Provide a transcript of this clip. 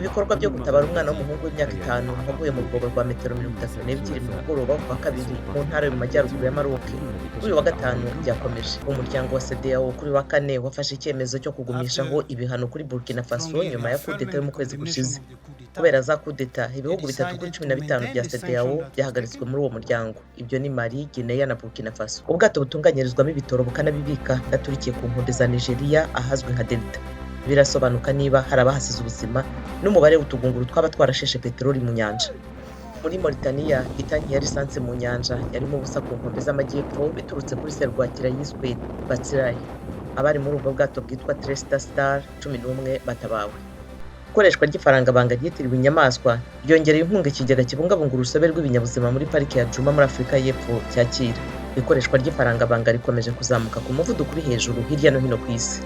ibikorwa byo gutabara umwana w'umuhungu w'imyaka 5 waguye mu rwobo rwa metero 32 mu mugoroba wo kuwa kabiri mu ntara yo mu majyaruguru ya Maroc kuri uyu wa gatanu byakomeje. Umuryango wa CEDEAO kuri wa kane wafashe icyemezo cyo kugumishaho ibihano kuri Burkina Faso nyuma ya kudeta yo mu kwezi gushize. Kubera za kudeta ibihugu 3 kuri 15 bya CEDEAO byahagaritswe muri uwo muryango. Ibyo ni Mali, Guinea na Burkina Faso. Ubwato butunganyirizwamo ibitoro bukanabibika bwaturikiye ku nkombe za Nigeria ahazwi nka Delta. Birasobanuka niba hari abahasize ubuzima n'umubare w'utugunguru twaba twarasheshe peteroli mu nyanja. Muri Mauritania itanki ya lisansi mu nyanja yarimo ubusa ku nkombe z'amajyepfo biturutse kuri serwakira yiswe Batsirai. Abari muri ubwo bwato bwitwa Trestar Star 11 batabawe. Ikoreshwa ry'ifaranga banga ryitiriwe inyamaswa ryongereye inkunga ikigega kibungabunga urusobe rw'ibinyabuzima muri pariki ya Juma muri Afurika y'Epfo cyakira. Ikoreshwa ry'ifaranga banga rikomeje kuzamuka ku muvuduko uri hejuru hirya no hino ku isi.